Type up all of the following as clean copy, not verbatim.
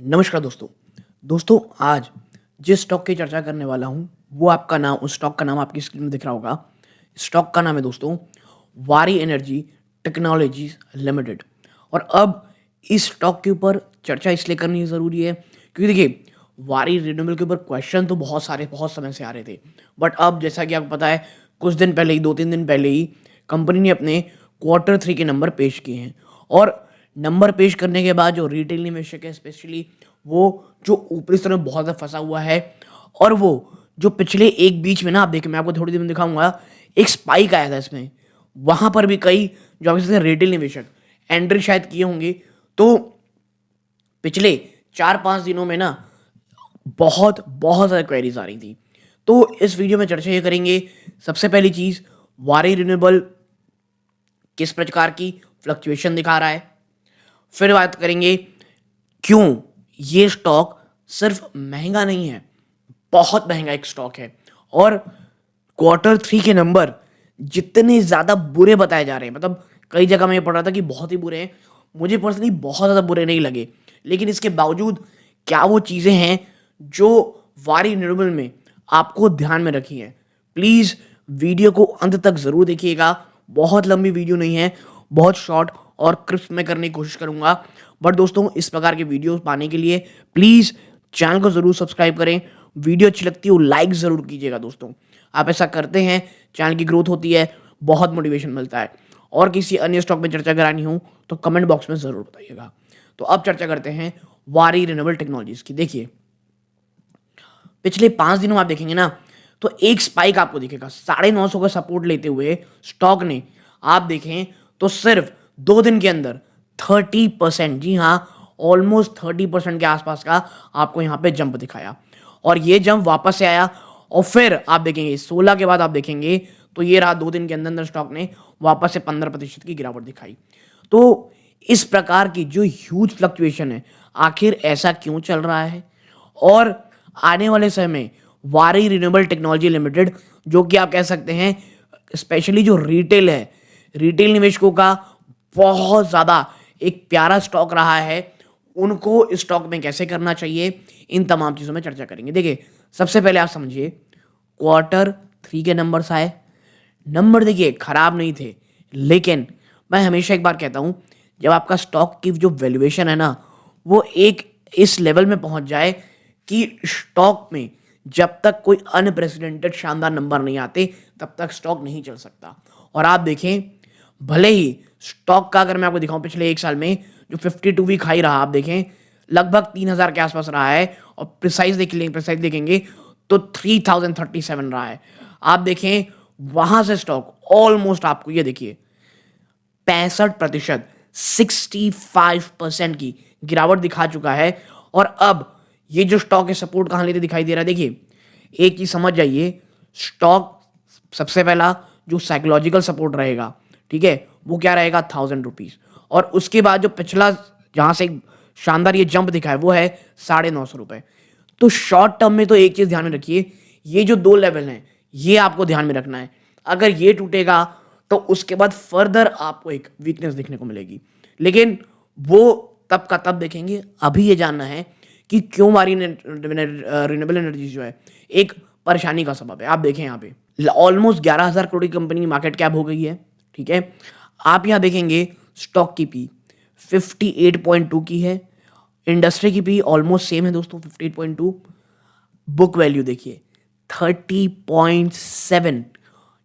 नमस्कार दोस्तों। दोस्तों आज जिस स्टॉक की चर्चा करने वाला हूँ वो आपका नाम उस स्टॉक का नाम आपकी स्क्रीन में दिख रहा होगा। स्टॉक का नाम है दोस्तों वारी एनर्जी टेक्नोलॉजीज लिमिटेड। और अब इस स्टॉक के ऊपर चर्चा इसलिए करनी ज़रूरी है क्योंकि देखिए वारी रिन्यूएबल के ऊपर क्वेश्चन तो बहुत समय से आ रहे थे। बट अब जैसा कि आपको पता है कुछ दिन पहले ही 2-3 दिन पहले ही कंपनी ने अपने क्वार्टर 3 के नंबर पेश किए हैं। और नंबर पेश करने के बाद जो रिटेल निवेशक है स्पेशली वो जो ऊपरी स्तर में बहुत ज़्यादा फंसा हुआ है। और वो जो पिछले एक बीच में ना आप देखिए मैं आपको थोड़ी देर में दिखाऊंगा एक स्पाइक आया था इसमें। वहां पर भी कई जो आप कह सकते हैं रिटेल निवेशक एंट्री शायद किए होंगे। तो पिछले 4-5 दिनों में ना बहुत बहुत ज़्यादा क्वेरीज आ रही थी। तो इस वीडियो में चर्चा ये करेंगे। सबसे पहली चीज़ वारी रिन्यूएबल किस प्रकार की फ्लक्चुएशन दिखा रहा है। फिर बात करेंगे क्यों ये स्टॉक सिर्फ महंगा नहीं है, बहुत महंगा एक स्टॉक है। और क्वार्टर 3 के नंबर जितने ज़्यादा बुरे बताए जा रहे हैं, मतलब कई जगह मैं ये पढ़ रहा था कि बहुत ही बुरे हैं। मुझे पर्सनली बहुत ज़्यादा बुरे नहीं लगे, लेकिन इसके बावजूद क्या वो चीज़ें हैं जो वारी रिन्यूएबल में आपको ध्यान में रखी हैं। प्लीज़ वीडियो को अंत तक ज़रूर देखिएगा। बहुत लंबी वीडियो नहीं है, बहुत शॉर्ट और क्रिस्प में करने की कोशिश करूंगा। बट दोस्तों इस प्रकार के वीडियो पाने के लिए प्लीज़ चैनल को ज़रूर सब्सक्राइब करें। वीडियो अच्छी लगती है वो लाइक ज़रूर कीजिएगा दोस्तों। आप ऐसा करते हैं चैनल की ग्रोथ होती है, बहुत मोटिवेशन मिलता है। और किसी अन्य स्टॉक में चर्चा करानी हो तो कमेंट बॉक्स में ज़रूर बताइएगा। तो अब चर्चा करते हैं वारी रिन्यूएबल टेक्नोलॉजीज की। देखिए पिछले 5 दिनों आप देखेंगे ना तो एक स्पाइक आपको दिखेगा 950 का सपोर्ट लेते हुए स्टॉक ने आप देखें तो सिर्फ 2 दिन के अंदर 30%, जी हाँ, ऑलमोस्ट 30% के आसपास का आपको यहाँ पे जंप दिखाया। और ये जंप वापस से आया और फिर आप देखेंगे 16 के बाद आप देखेंगे तो ये रहा 2 दिन के अंदर अंदर स्टॉक ने वापस से 15% की गिरावट दिखाई। तो इस प्रकार की जो ह्यूज फ्लक्चुएशन है आखिर ऐसा क्यों चल रहा है। और आने वाले समय में वारी रिन्यूएबल टेक्नोलॉजी लिमिटेड जो कि आप कह सकते हैं स्पेशली जो रिटेल है, रिटेल निवेशकों का बहुत ज़्यादा एक प्यारा स्टॉक रहा है, उनको इस स्टॉक में कैसे करना चाहिए, इन तमाम चीज़ों में चर्चा करेंगे। देखिए सबसे पहले आप समझिए क्वार्टर 3 के नंबर्स आए। नंबर देखिए खराब नहीं थे, लेकिन मैं हमेशा एक बार कहता हूँ जब आपका स्टॉक की जो वैल्यूएशन है ना वो एक इस लेवल में पहुंच जाए कि स्टॉक में जब तक कोई अनप्रेसिडेंटेड शानदार नंबर नहीं आते तब तक स्टॉक नहीं चल सकता। और आप देखें भले ही स्टॉक का अगर मैं आपको दिखाऊं पिछले एक साल में जो 52 वीक हाई रहा आप देखें लगभग 3000 के आसपास रहा है। और प्रिसाइज देखेंगे तो 3037 रहा है। आप देखें वहां से स्टॉक ऑलमोस्ट आपको ये देखिए 65% 65% की गिरावट दिखा चुका है। और अब ये जो स्टॉक है सपोर्ट कहां लेते दिखाई दे रहा है। देखिए एक चीज समझ जाइए, स्टॉक सबसे पहला जो साइकोलॉजिकल सपोर्ट रहेगा, ठीक है, वो क्या रहेगा 1000 रुपीज। और उसके बाद जो पिछला जहां से एक शानदार ये जंप दिखा है वो है 950 रुपए। तो शॉर्ट टर्म में तो एक चीज ध्यान में रखिए, ये जो 2 लेवल हैं ये आपको ध्यान में रखना है। अगर ये टूटेगा तो उसके बाद फर्दर आपको एक वीकनेस देखने को मिलेगी, लेकिन वो तब का तब देखेंगे। अभी ये जानना है कि क्यों हमारी रिन्यूएबल एनर्जी जो है एक परेशानी का सबब है। आप देखें यहाँ पे ऑलमोस्ट 11,000 करोड़ की कंपनी की मार्केट कैप हो गई है, ठीक है। आप यहाँ देखेंगे स्टॉक की पी 58.2 की है, इंडस्ट्री की पी ऑलमोस्ट सेम है दोस्तों 58.2। बुक वैल्यू देखिए 30.7,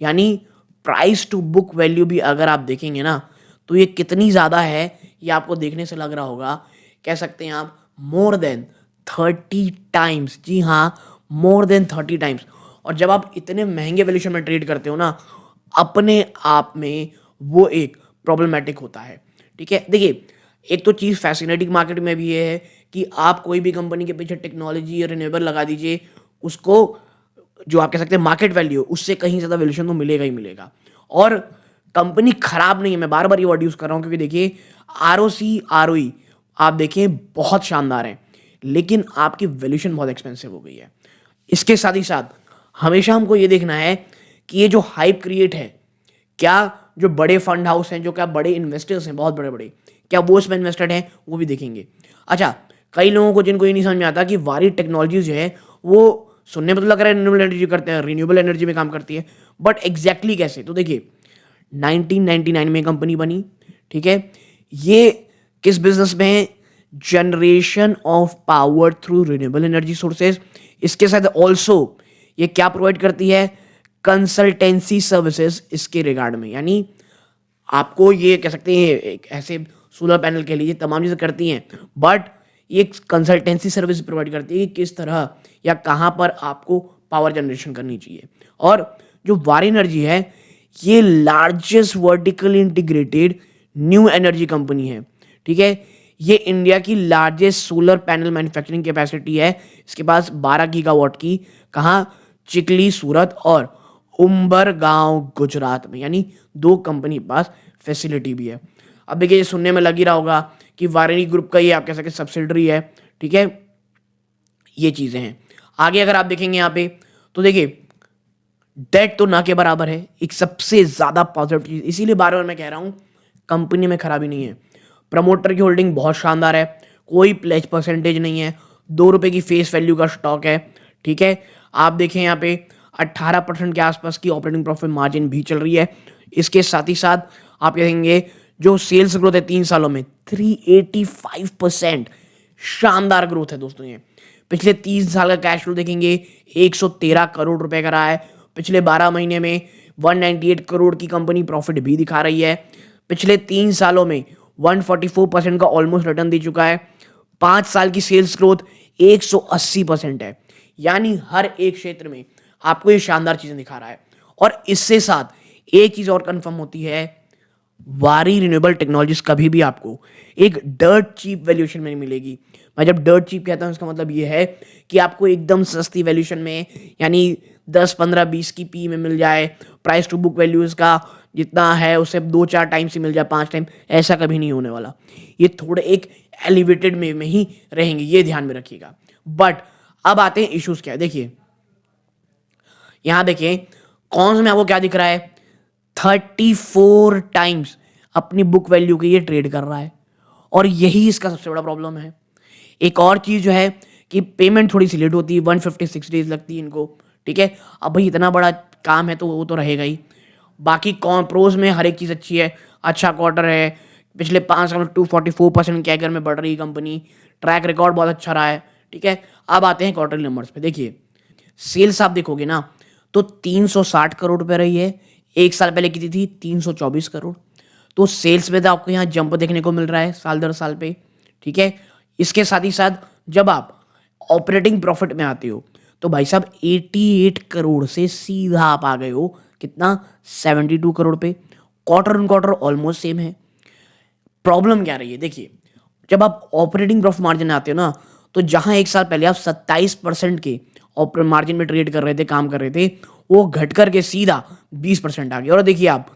यानी प्राइस टू बुक वैल्यू भी अगर आप देखेंगे ना तो ये कितनी ज़्यादा है ये आपको देखने से लग रहा होगा। कह सकते हैं आप मोर देन 30 टाइम्स, जी हाँ, मोर देन 30 टाइम्स। और जब आप इतने महंगे वैल्यूएशन में ट्रेड करते हो ना अपने आप में वो एक प्रॉब्लमेटिक होता है, ठीक है। देखिए एक तो चीज़ फैसिनेटिंग मार्केट में भी ये है कि आप कोई भी कंपनी के पीछे टेक्नोलॉजी या रिन्यूएबल लगा दीजिए, उसको जो आप कह सकते हैं मार्केट वैल्यू उससे कहीं ज़्यादा वैल्यूएशन तो मिलेगा ही मिलेगा। और कंपनी खराब नहीं है, मैं बार बार ये वर्ड यूज़ कर रहा हूँ क्योंकि देखिए आरओसी आरओई आप देखें बहुत शानदार है, लेकिन आपकी वैल्यूएशन बहुत एक्सपेंसिव हो गई है। इसके साथ ही साथ हमेशा हमको ये देखना है कि ये जो हाइप क्रिएट है, क्या जो बड़े फंड हाउस हैं, जो क्या बड़े इन्वेस्टर्स हैं बहुत बड़े बड़े, क्या वो इसमें इन्वेस्टेड हैं, वो भी देखेंगे। अच्छा कई लोगों को जिनको ये नहीं समझ में आता कि वारी टेक्नोलॉजी जो है वो सुनने में तो लग रहा है रिन्यूएबल एनर्जी करते हैं, रिन्यूएबल एनर्जी में काम करती है, बट एग्जैक्टली कैसे? तो देखिए 1999 में कंपनी बनी, ठीक है। ये किस बिजनेस में है? Generation of power through renewable energy sources. इसके साथ ऑल्सो ये क्या प्रोवाइड करती है? कंसल्टेंसी सर्विसेज इसके रिगार्ड में, यानी आपको ये कह सकते हैं एक ऐसे सोलर पैनल के लिए तमाम चीज़ें करती हैं, बट ये कंसल्टेंसी सर्विस प्रोवाइड करती है कि किस तरह या कहाँ पर आपको पावर जनरेशन करनी चाहिए। और जो वारी एनर्जी है ये largest vertically integrated new energy company है, ठीक है। ये इंडिया की largest solar panel manufacturing capacity है। इसके पास 12 गीगावाट की, कहाँ? चिकली सूरत और उम्बरगांव गुजरात में, यानी 2 कंपनी के पास फैसिलिटी भी है। अब देखिए ये सुनने में लग ही रहा होगा कि वारिनी ग्रुप का ये आप कह सकते सब्सिडरी है, ठीक है। ये चीज़ें हैं। आगे अगर आप देखेंगे यहाँ पे तो देखिए डेट तो ना के बराबर है, एक सबसे ज़्यादा पॉजिटिव चीज़, इसीलिए बार बार मैं कह रहा हूँ कंपनी में खराबी नहीं है। प्रमोटर की होल्डिंग बहुत शानदार है, कोई प्लेज परसेंटेज नहीं है, 2 रुपये की फेस वैल्यू का स्टॉक है, ठीक है। आप देखें यहाँ पे 18% के आसपास की ऑपरेटिंग प्रॉफिट मार्जिन भी चल रही है। इसके साथ ही साथ आप कहेंगे जो सेल्स ग्रोथ है 3 सालों में 385%, शानदार ग्रोथ है दोस्तों। ये पिछले 3 साल का कैश फ्लो देखेंगे 113 करोड़ रुपए का रहा है। पिछले 12 महीने में 198 करोड़ की कंपनी प्रॉफिट भी दिखा रही है। पिछले 3 सालों में 144% का ऑलमोस्ट रिटर्न दे चुका है। 5 साल की सेल्स ग्रोथ 180% है, यानी हर एक क्षेत्र में आपको ये शानदार चीजें दिखा रहा है। और इससे साथ एक चीज और कंफर्म होती है, वारी रिन्यूएबल टेक्नोलॉजीज कभी भी आपको एक डर्ट चीप वैल्यूएशन में नहीं मिलेगी। मैं जब डर्ट चीप कहता हूं इसका मतलब ये है कि आपको एकदम सस्ती वैल्यूएशन में, यानी 10 15 20 की पी में मिल जाए, प्राइस टू बुक वैल्यूज का जितना है उसे 2-4 टाइम से मिल जाए, 5 टाइम, ऐसा कभी नहीं होने वाला। ये थोड़े एक एलिवेटेड में ही रहेंगे, ये ध्यान में रखिएगा। बट अब आते हैं इश्यूज क्या है। देखिए यहां देखिए कौन से में आपको क्या दिख रहा है, 34 टाइम्स अपनी बुक वैल्यू के ये ट्रेड कर रहा है, और यही इसका सबसे बड़ा प्रॉब्लम है। एक और चीज जो है कि पेमेंट थोड़ी सी लेट होती है, 156 डेज लगती है इनको, ठीक है। अब भाई इतना बड़ा काम है तो वो तो रहेगा ही। बाकी कौन प्रोज में हर एक चीज़ अच्छी है, अच्छा क्वार्टर है, पिछले 5 साल में 244% कैगर में बढ़ रही कंपनी, ट्रैक रिकॉर्ड बहुत अच्छा रहा है, ठीक है। अब आते हैं क्वार्टरली नंबर्स पे। देखिए सेल्स आप देखोगे ना तो 360 करोड़ रुपए रही है, एक साल पहले की थी 324 करोड़। तो सेल्स में तो आपको यहाँ जंप देखने को मिल रहा है साल दर साल पे, ठीक है। इसके साथ ही साथ जब आप ऑपरेटिंग प्रॉफिट में आते हो तो भाई साहब 88 करोड़ से सीधा आप आ गए हो कितना, 72 करोड़ पे। Quarter on quarter almost same है। प्रॉब्लम क्या रही है? देखिए जब आप ऑपरेटिंग प्रॉफिट मार्जिन आते हो ना, तो जहां एक साल पहले आप 27% के ऑपरेटिंग मार्जिन में ट्रेड कर रहे थे, काम कर रहे थे, वो घट करके सीधा 20% आ गया। और देखिए आप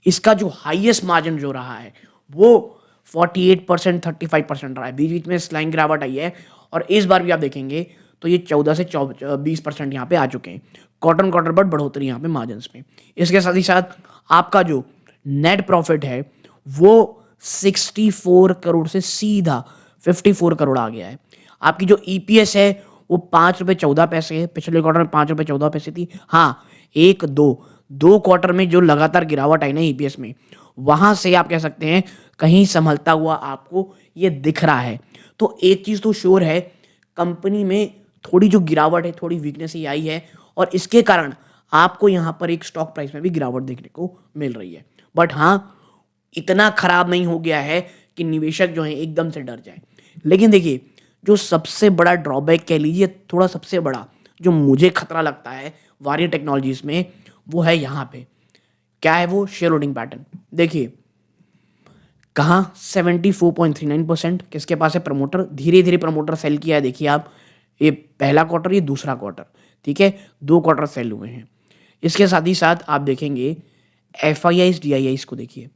इसका जो हाईएस्ट मार्जिन जो रहा है वो 48% 35% रहा है, बीच बीच में स्लाइड गिरावट आई है। और इस बार भी आप देखेंगे तो ये 14 से 20% यहाँ पे आ चुके हैं, क्वार्टर क्वार्टर बट बढ़ोतरी यहाँ पे मार्जिन में। इसके साथ ही साथ आपका जो नेट प्रॉफिट है वो 64 करोड़ से सीधा 54 करोड़ आ गया है। आपकी जो ईपीएस है वो 5 रुपये 14 पैसे है, पिछले क्वार्टर में 5 रुपये 14 पैसे थी। हाँ, एक दो क्वार्टर में जो लगातार गिरावट आई ना ईपीएस में, वहां से आप कह सकते हैं कहीं संभलता हुआ आपको ये दिख रहा है। तो एक चीज तो श्योर है, कंपनी में थोड़ी जो गिरावट है, थोड़ी वीकनेस ही आई है, और इसके कारण आपको यहां पर एक स्टॉक प्राइस में भी गिरावट देखने को मिल रही है। बट हाँ, इतना खराब नहीं हो गया है कि निवेशक जो है एकदम से डर जाए। लेकिन देखिए जो सबसे बड़ा ड्रॉबैक कह लीजिए, थोड़ा सबसे बड़ा जो मुझे खतरा लगता है वारियर टेक्नोलॉजीज में, वो है यहाँ पे। क्या है वो? Share holding pattern. देखिए कहाँ 74.39% किसके पास है? प्रमोटर। धीरे धीरे प्रमोटर सेल किया है, देखिए आप, ये पहला क्वार्टर, ये दूसरा क्वार्टर, ठीक है, 2 क्वार्टर सेल हुए हैं। इसके साथ ही साथ आप देखेंगे FIIs DIIs को, देखिए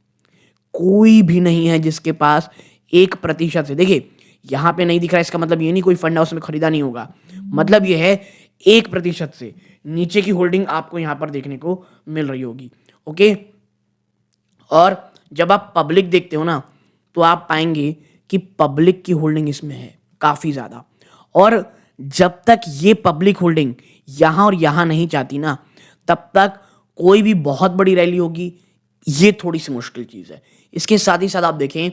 कोई भी नहीं है जिसके पास 1% से, देखिए यहाँ पे नहीं दिख रहा, इसका मतलब ये नहीं कोई फंड हाउस में खरीदा नहीं होगा, मतलब ये है 1% से नीचे की होल्डिंग आपको यहाँ पर देखने को मिल रही होगी, ओके। और जब आप पब्लिक देखते हो ना तो आप पाएंगे कि पब्लिक की होल्डिंग इसमें है काफ़ी ज़्यादा। और जब तक ये पब्लिक होल्डिंग यहाँ और यहाँ नहीं जाती ना, तब तक कोई भी बहुत बड़ी रैली होगी, ये थोड़ी-सी मुश्किल चीज़ है। इसके साथ ही साथ आप देखें,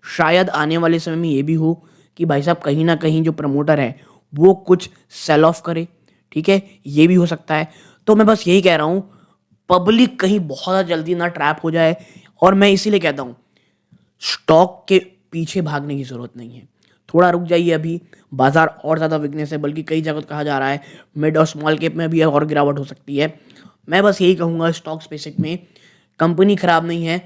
शायद आने वाले समय में ये भी हो कि भाई साहब कहीं न कहीं जो प्रमोटर है, वो कुछ सेल ऑफ करे, ठीक है? ये भी हो सकता है। तो मैं बस यही कह रहा हूँ, पब्लिक कहीं बहुत ज़्यादा जल्दी ना ट्रैप हो जाए, और मैं इसीलिए कहता हूँ, स्टॉक के पीछे भागने की ज़रूरत नहीं है। थोड़ा रुक जाइए अभी, बाज़ार और ज़्यादा वीकनेस है, बल्कि कई जगह तो कहा जा रहा है मिड और स्मॉल कैप में भी और गिरावट हो सकती है। मैं बस यही कहूँगा, स्टॉक स्पेसिफिक में कंपनी खराब नहीं है,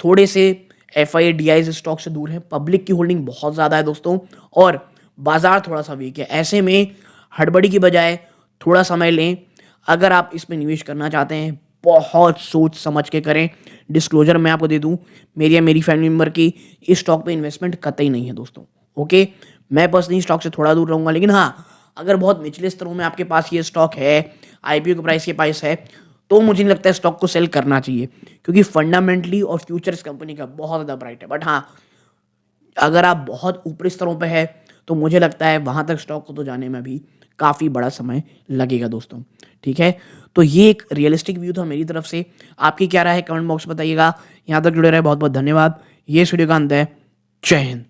थोड़े से एफआईआई, डीआईज़ स्टॉक से दूर हैं, पब्लिक की होल्डिंग बहुत ज़्यादा है दोस्तों, और बाज़ार थोड़ा-सा वीक है। ऐसे में हड़बड़ी की बजाय थोड़ा समय लें। अगर आप इसमें निवेश करना चाहते हैं, बहुत सोच समझ के करें। डिस्क्लोज़र मैं आपको दे दूँ, मेरी या मेरी फैमिली मेंबर की इस स्टॉक पे इन्वेस्टमेंट कतई नहीं है दोस्तों, ओके? मैं पर्सनली स्टॉक से थोड़ा दूर रहूँगा, लेकिन हाँ, अगर बहुत निचले स्तरों में आपके पास ये स्टॉक है, आईपीओ के प्राइस के पास है, तो मुझे नहीं लगता है स्टॉक को सेल करना चाहिए, क्योंकि फंडामेंटली और फ्यूचर इस कंपनी का बहुत ज़्यादा ब्राइट है। बट हाँ, अगर आप बहुत ऊपरी स्तरों पे है, तो मुझे लगता है वहाँ तक स्टॉक को तो जाने में भी काफ़ी बड़ा समय लगेगा दोस्तों, ठीक है? तो ये एक रियलिस्टिक व्यू था मेरी तरफ से। आपकी क्या राय है, कमेंट बॉक्स में बताइएगा। यहाँ तक जुड़े रहे बहुत-बहुत धन्यवाद। ये इस वीडियो का अंत है। जय हिंद।